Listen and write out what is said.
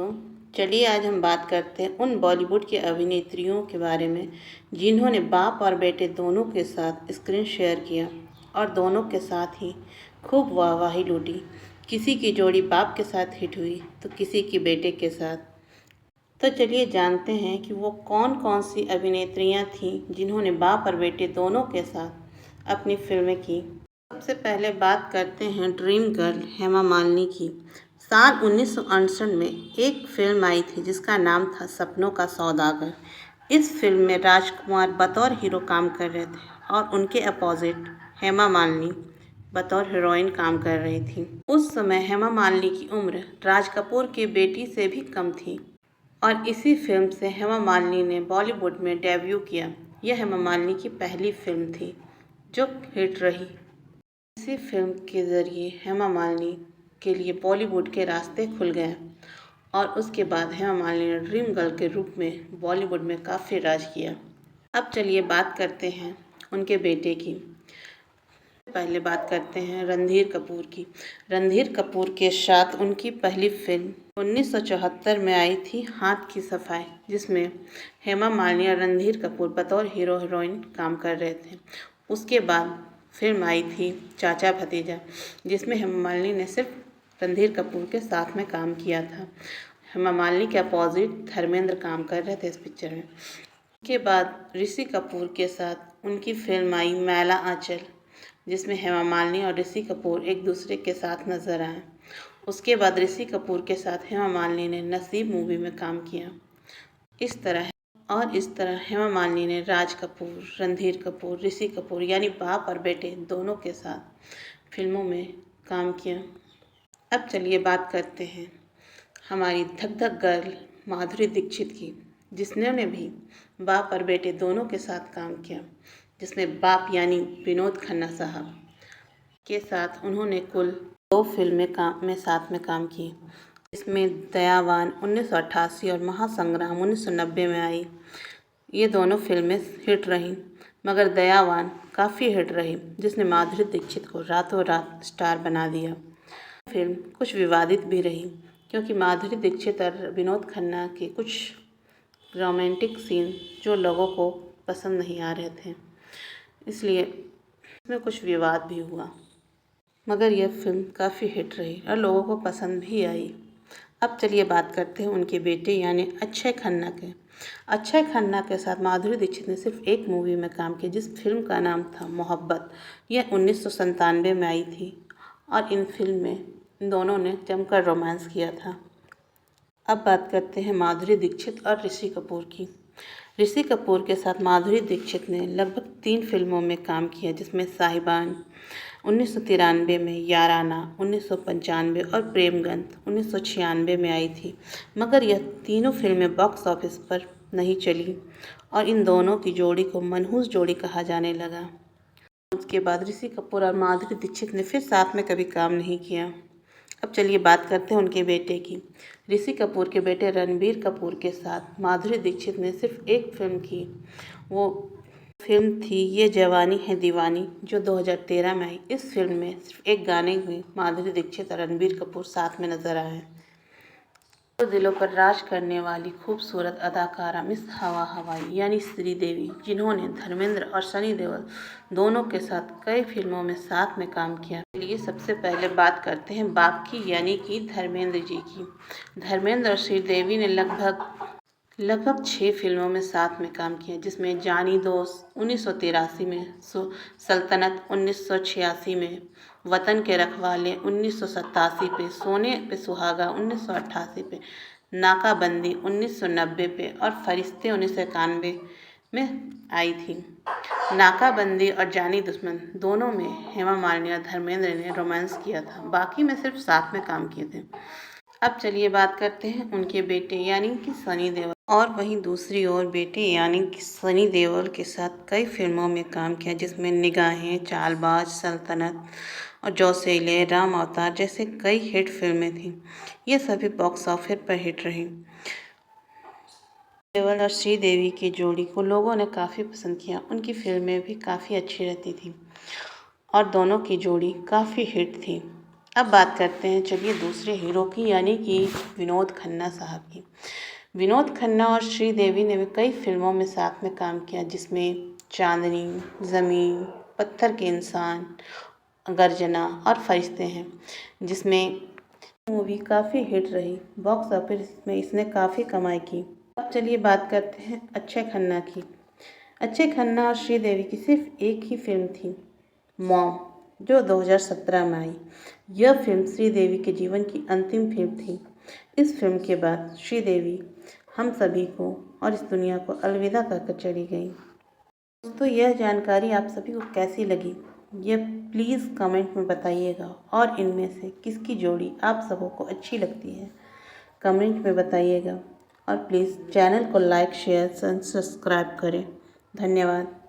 दोस्तों, चलिए आज हम बात करते हैं उन बॉलीवुड की अभिनेत्रियों के बारे में जिन्होंने बाप और बेटे दोनों के साथ स्क्रीन शेयर किया और दोनों के साथ ही खूब वाहवाही लूटी। किसी की जोड़ी बाप के साथ हिट हुई तो किसी की बेटे के साथ। तो चलिए जानते हैं कि वो कौन कौन सी अभिनेत्रियां थीं जिन्होंने बाप और बेटे दोनों के साथ अपनी फिल्में की। सबसे पहले बात करते हैं ड्रीम गर्ल हेमा मालिनी की। साल 1968 में एक फिल्म आई थी जिसका नाम था सपनों का सौदागर। इस फिल्म में राजकुमार बतौर हीरो काम कर रहे थे और उनके अपोजिट हेमा मालिनी बतौर हीरोइन काम कर रही थी। उस समय हेमा मालिनी की उम्र राज कपूर की बेटी से भी कम थी और इसी फिल्म से हेमा मालिनी ने बॉलीवुड में डेब्यू किया। यह हेमा मालिनी की पहली फिल्म थी जो हिट रही। इसी फिल्म के ज़रिए हेमा मालिनी के लिए बॉलीवुड के रास्ते खुल गए और उसके बाद हेमा मालिनी ने ड्रीम गर्ल के रूप में बॉलीवुड में काफ़ी राज किया। अब चलिए बात करते हैं उनके बेटे की। पहले बात करते हैं रणधीर कपूर की। रणधीर कपूर के साथ उनकी पहली फिल्म 1974 में आई थी हाथ की सफाई, जिसमें हेमा मालिनी और रणधीर कपूर बतौर हीरो हीरोइन काम कर रहे थे। उसके बाद फिल्म आई थी चाचा भतीजा, जिसमें हेमा मालिनी ने सिर्फ रणधीर कपूर के साथ में काम किया था। हेमा मालिनी के अपोजिट धर्मेंद्र काम कर रहे थे इस पिक्चर में। उसके बाद ऋषि कपूर के साथ उनकी फिल्म आई मैला आंचल, जिसमें हेमा मालिनी और ऋषि कपूर एक दूसरे के साथ नजर आए। उसके बाद ऋषि कपूर के साथ हेमा मालिनी ने नसीब मूवी में काम किया। इस तरह हेमा मालिनी ने राज कपूर, रणधीर कपूर, ऋषि कपूर यानी बाप और बेटे दोनों के साथ फिल्मों में काम किया। अब चलिए बात करते हैं हमारी धक धक गर्ल माधुरी दीक्षित की, जिसने भी बाप और बेटे दोनों के साथ काम किया। जिसमें बाप यानी विनोद खन्ना साहब के साथ उन्होंने कुल 2 फिल्में साथ में काम की। इसमें दयावान 1988 और महासंग्राम 1990 में आई। ये दोनों फिल्में हिट रहीं, मगर दयावान काफ़ी हिट रही, जिसने माधुरी दीक्षित को रातों रात स्टार बना दिया। फिल्म कुछ विवादित भी रही क्योंकि माधुरी दीक्षित और विनोद खन्ना के कुछ रोमांटिक सीन जो लोगों को पसंद नहीं आ रहे थे, इसलिए इसमें कुछ विवाद भी हुआ। मगर यह फिल्म काफ़ी हिट रही और लोगों को पसंद भी आई। अब चलिए बात करते हैं उनके बेटे यानी अक्षय खन्ना के। अक्षय खन्ना के साथ माधुरी दीक्षित ने सिर्फ एक मूवी में काम किया, जिस फिल्म का नाम था मोहब्बत। यह 1997 में आई थी और इन फिल्म में इन दोनों ने जमकर रोमांस किया था। अब बात करते हैं माधुरी दीक्षित और ऋषि कपूर की। ऋषि कपूर के साथ माधुरी दीक्षित ने लगभग 3 फिल्मों में काम किया, जिसमें साहिबान 1993 में, याराना 1995 और प्रेमगंध 1996 में आई थी। मगर यह तीनों फिल्में बॉक्स ऑफिस पर नहीं चली और इन दोनों की जोड़ी को मनहूस जोड़ी कहा जाने लगा। उसके बाद ऋषि कपूर और माधुरी दीक्षित ने फिर साथ में कभी काम नहीं किया। अब चलिए बात करते हैं उनके बेटे की। ऋषि कपूर के बेटे रणबीर कपूर के साथ माधुरी दीक्षित ने सिर्फ एक फिल्म की। वो फिल्म थी ये जवानी है दीवानी, जो 2013 में आई। इस फिल्म में सिर्फ एक गाने में माधुरी दीक्षित और रणबीर कपूर साथ में नजर आए। तो दिलों पर राज करने वाली खूबसूरत अदाकारा मिस हवा हवाई यानी श्रीदेवी, जिन्होंने धर्मेंद्र और सनी देओल दोनों के साथ कई फिल्मों में साथ में काम किया। चलिए सबसे पहले बात करते हैं बाप की यानी कि धर्मेंद्र जी की। धर्मेंद्र और श्रीदेवी ने लगभग 6 फिल्मों में साथ में काम किया, जिसमें जानी दोस्त 1983 में, सल्तनत 1986 में, वतन के रखवाले 1987 पे, सोने पे सुहागा 1988 पे, नाकाबंदी 1990 पे और फरिश्ते 1991 में आई थी। नाकाबंदी और जानी दुश्मन दोनों में हेमा मालिनी और धर्मेंद्र ने रोमांस किया था, बाकी में सिर्फ साथ में काम किए थे। अब चलिए बात करते हैं उनके बेटे यानी कि सनी देओल। और वहीं दूसरी ओर बेटे यानी कि सनी देओल के साथ कई फिल्मों में काम किया, जिसमें निगाहें, चालबाज, सल्तनत और जोशीले, राम अवतार जैसे कई हिट फिल्में थीं। ये सभी बॉक्स ऑफिस पर हिट रहीं। देओल और श्रीदेवी की जोड़ी को लोगों ने काफ़ी पसंद किया। उनकी फिल्में भी काफ़ी अच्छी रहती थी और दोनों की जोड़ी काफ़ी हिट थी। अब बात करते हैं चलिए दूसरे हीरो की, यानी कि विनोद खन्ना साहब की। विनोद खन्ना और श्रीदेवी ने भी कई फिल्मों में साथ में काम किया, जिसमें चांदनी, ज़मीन, पत्थर के इंसान, गर्जना और फरिश्ते हैं, जिसमें मूवी काफ़ी हिट रही। बॉक्स ऑफिस में इसने काफ़ी कमाई की। अब चलिए बात करते हैं अक्षय खन्ना की। अक्षय खन्ना और श्रीदेवी की सिर्फ एक ही फिल्म थी, मॉम, जो 2017 में आई। यह फिल्म श्रीदेवी के जीवन की अंतिम फिल्म थी। इस फिल्म के बाद श्रीदेवी हम सभी को और इस दुनिया को अलविदा कहकर चली गई। दोस्तों, यह जानकारी आप सभी को कैसी लगी, यह प्लीज़ कमेंट में बताइएगा, और इनमें से किसकी जोड़ी आप सबों को अच्छी लगती है कमेंट में बताइएगा। और प्लीज़ चैनल को लाइक, शेयर एंड सब्सक्राइब करें। धन्यवाद।